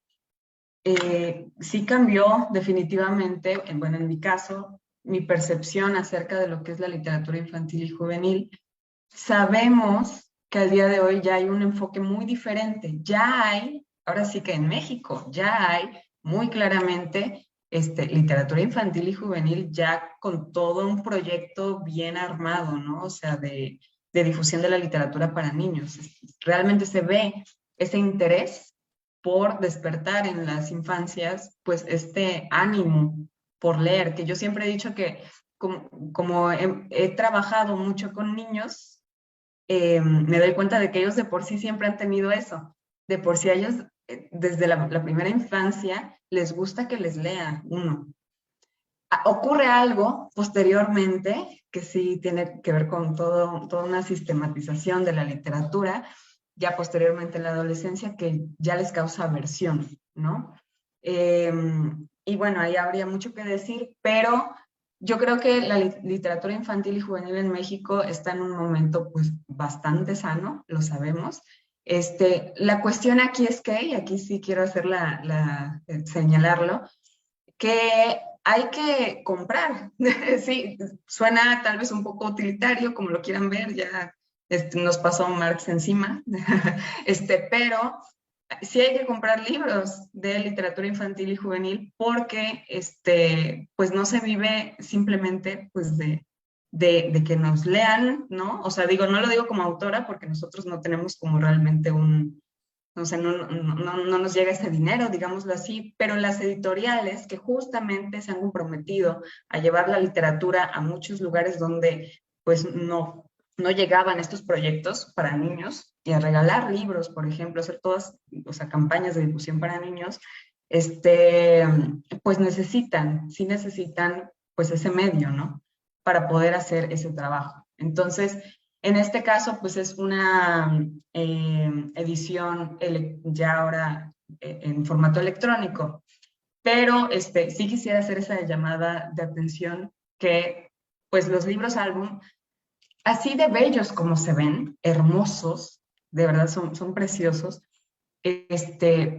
sí cambió definitivamente, bueno, en mi caso, mi percepción acerca de lo que es la literatura infantil y juvenil. Sabemos que al día de hoy ya hay un enfoque muy diferente. Ya hay, ahora sí que en México, ya hay muy claramente literatura infantil y juvenil ya con todo un proyecto bien armado, ¿no? O sea, de difusión de la literatura para niños. Realmente se ve ese interés por despertar en las infancias, pues este ánimo por leer, que yo siempre he dicho que como he trabajado mucho con niños, me doy cuenta de que ellos de por sí siempre han tenido eso. De por sí a ellos, desde la primera infancia, les gusta que les lea uno. Ocurre algo posteriormente que sí tiene que ver con toda una sistematización de la literatura, ya posteriormente en la adolescencia, que ya les causa aversión, ¿no? Y bueno, ahí habría mucho que decir, pero yo creo que la literatura infantil y juvenil en México está en un momento pues bastante sano, lo sabemos. La cuestión aquí es que, y aquí sí quiero hacer señalarlo, que hay que comprar. Sí, suena tal vez un poco utilitario, como lo quieran ver, ya nos pasó Marx encima, pero sí hay que comprar libros de literatura infantil y juvenil porque pues no se vive simplemente pues de que nos lean, ¿no? O sea, digo, no lo digo como autora porque nosotros no tenemos como realmente o sea, no nos llega ese dinero, digámoslo así, pero las editoriales que justamente se han comprometido a llevar la literatura a muchos lugares donde pues no llegaban estos proyectos para niños y a regalar libros, por ejemplo, hacer todas, o sea, campañas de difusión para niños, pues sí necesitan pues ese medio, ¿no? Para poder hacer ese trabajo. Entonces, en este caso, pues es una edición ya ahora en formato electrónico, Pero sí quisiera hacer esa llamada de atención que pues los libros álbum, así de bellos como se ven, hermosos, de verdad son preciosos,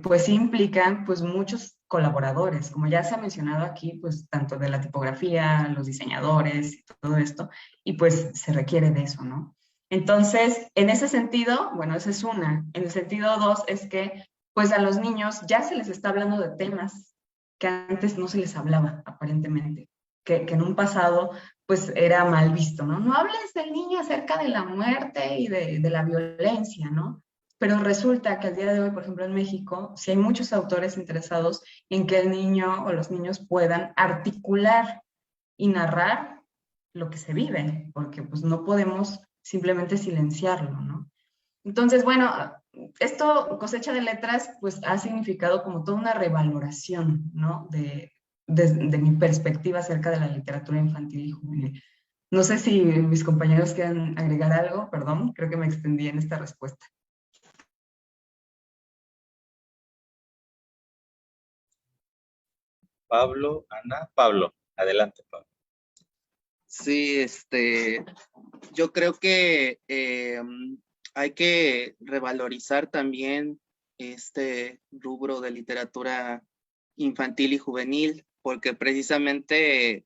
pues sí implican pues muchos colaboradores, como ya se ha mencionado aquí, pues tanto de la tipografía, los diseñadores y todo esto, y pues se requiere de eso, ¿no? Entonces, en ese sentido, bueno, esa es una. En el sentido dos es que pues a los niños ya se les está hablando de temas que antes no se les hablaba, aparentemente, que en un pasado pues era mal visto, ¿no? No hables del niño acerca de la muerte y de la violencia, ¿no? Pero resulta que al día de hoy, por ejemplo, en México, sí hay muchos autores interesados en que el niño o los niños puedan articular y narrar lo que se vive, porque pues no podemos simplemente silenciarlo, ¿no? Entonces, bueno, esto, Cosecha de Letras, pues ha significado como toda una revaloración, ¿no? De mi perspectiva acerca de la literatura infantil y juvenil. No sé si mis compañeros quieren agregar algo, perdón, creo que me extendí en esta respuesta. Pablo, Ana, Pablo. Adelante, Pablo. Sí, yo creo que hay que revalorizar también este rubro de literatura infantil y juvenil, porque precisamente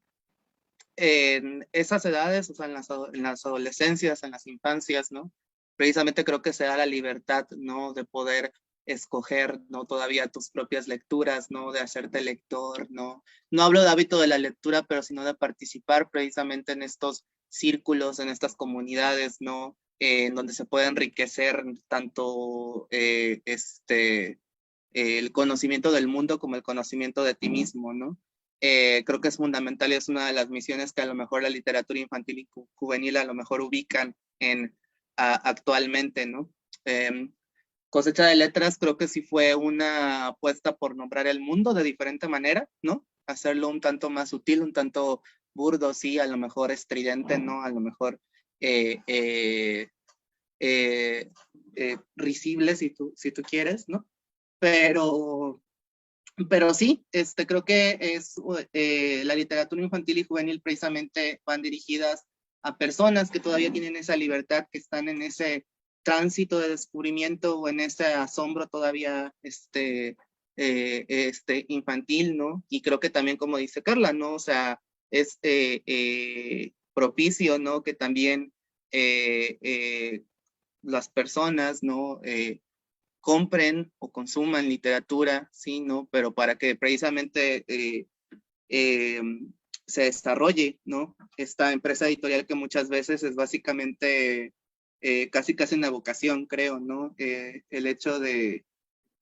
en esas edades, o sea, en las adolescencias, en las infancias, ¿no? Precisamente creo que se da la libertad, ¿no? De poder escoger, ¿no? Todavía tus propias lecturas, ¿no? De hacerte lector, ¿no? No hablo de hábito de la lectura, pero sino de participar precisamente en estos círculos, en estas comunidades, ¿no? En donde se puede enriquecer tanto el conocimiento del mundo como el conocimiento de ti mismo, ¿no? Creo que es fundamental y es una de las misiones que a lo mejor la literatura infantil y juvenil a lo mejor ubican actualmente, ¿no? Cosecha de Letras creo que sí fue una apuesta por nombrar el mundo de diferente manera, ¿no? Hacerlo un tanto más sutil, un tanto burdo, sí, a lo mejor estridente, ¿no? A lo mejor risible si tú quieres, ¿no? Pero sí, creo que es la literatura infantil y juvenil precisamente van dirigidas a personas que todavía tienen esa libertad, que están en ese tránsito de descubrimiento o en ese asombro todavía infantil, ¿no? Y creo que también, como dice Carla, ¿no? O sea, es propicio, ¿no? Que también las personas, ¿no? Compren o consuman literatura, sí, ¿no? Pero para que precisamente eh, se desarrolle, ¿no? Esta empresa editorial que muchas veces es básicamente casi una vocación, creo, ¿no? El hecho de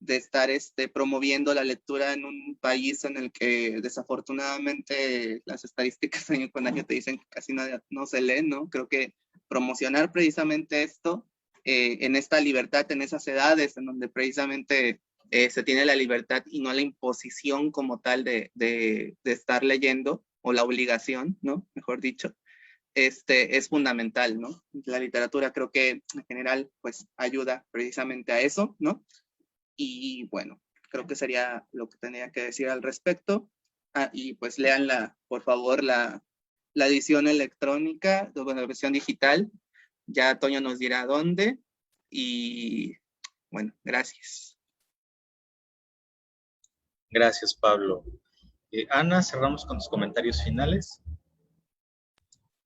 estar promoviendo la lectura en un país en el que desafortunadamente las estadísticas año con año te dicen que casi no se lee, ¿no? Creo que promocionar precisamente esto en esta libertad, en esas edades en donde precisamente se tiene la libertad y no la imposición como tal de estar leyendo, o la obligación, ¿no? Mejor dicho, es fundamental, ¿no? La literatura creo que en general pues ayuda precisamente a eso, ¿no? Y bueno, creo que sería lo que tenía que decir al respecto. Y pues leanla, por favor, la edición electrónica, la versión digital. Ya Toño nos dirá dónde. Y bueno, gracias. Gracias, Pablo. Ana, cerramos con tus comentarios finales.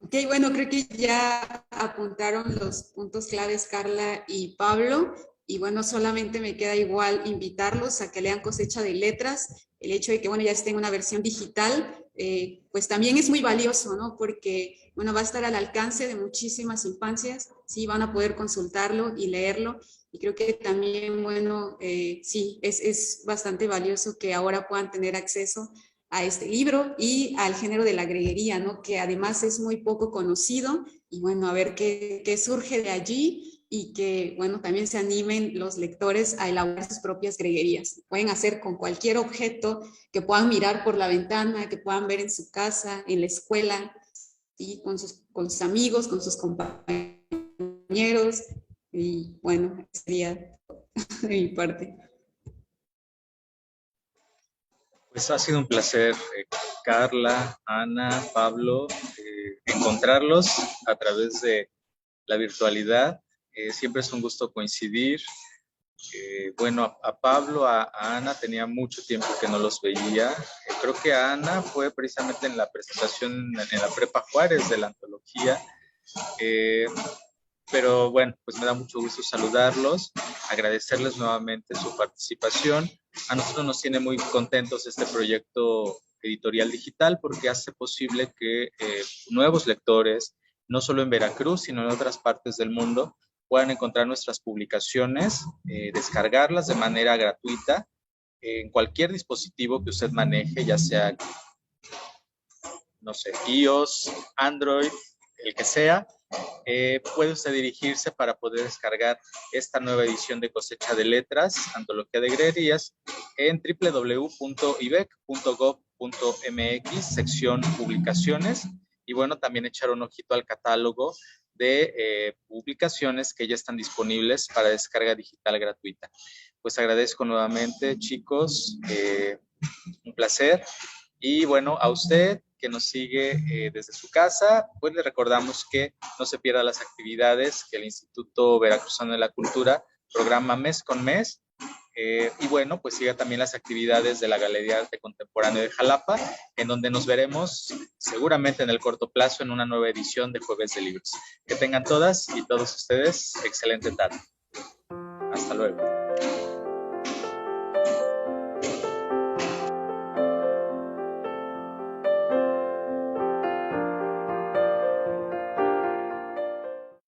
Ok, bueno, creo que ya apuntaron los puntos claves Carla y Pablo. Y bueno, solamente me queda igual invitarlos a que lean Cosecha de Letras. El hecho de que, bueno, ya esté en una versión digital, pues también es muy valioso, ¿no? Porque, bueno, va a estar al alcance de muchísimas infancias, sí, van a poder consultarlo y leerlo. Y creo que también, bueno, sí, es bastante valioso que ahora puedan tener acceso a este libro y al género de la greguería, ¿no? Que además es muy poco conocido. Y bueno, a ver qué surge de allí, y que, bueno, también se animen los lectores a elaborar sus propias greguerías. Pueden hacer con cualquier objeto que puedan mirar por la ventana, que puedan ver en su casa, en la escuela, ¿sí? Con sus amigos, con sus compañeros. Y bueno, sería de mi parte. Pues ha sido un placer, Carla, Ana, Pablo, encontrarlos a través de la virtualidad. Siempre es un gusto coincidir. Bueno, a Pablo, a Ana tenía mucho tiempo que no los veía. Creo que a Ana fue precisamente en la presentación en la Prepa Juárez de la antología. Pero bueno, pues me da mucho gusto saludarlos, agradecerles nuevamente su participación. A nosotros nos tiene muy contentos este proyecto editorial digital porque hace posible que nuevos lectores, no solo en Veracruz, sino en otras partes del mundo, puedan encontrar nuestras publicaciones, descargarlas de manera gratuita en cualquier dispositivo que usted maneje, ya sea, no sé, iOS, Android, el que sea. Puede usted dirigirse para poder descargar esta nueva edición de Cosecha de Letras, Antología de Greguerías, en www.ibec.gov.mx, sección Publicaciones, y bueno, también echar un ojito al catálogo de publicaciones que ya están disponibles para descarga digital gratuita. Pues agradezco nuevamente, chicos, un placer. Y bueno, a usted que nos sigue desde su casa, pues le recordamos que no se pierda las actividades que el Instituto Veracruzano de la Cultura programa mes con mes. Y bueno, pues siga también las actividades de la Galería de Arte Contemporáneo de Jalapa, en donde nos veremos seguramente en el corto plazo en una nueva edición de Jueves de Libros. Que tengan todas y todos ustedes excelente tarde. Hasta luego.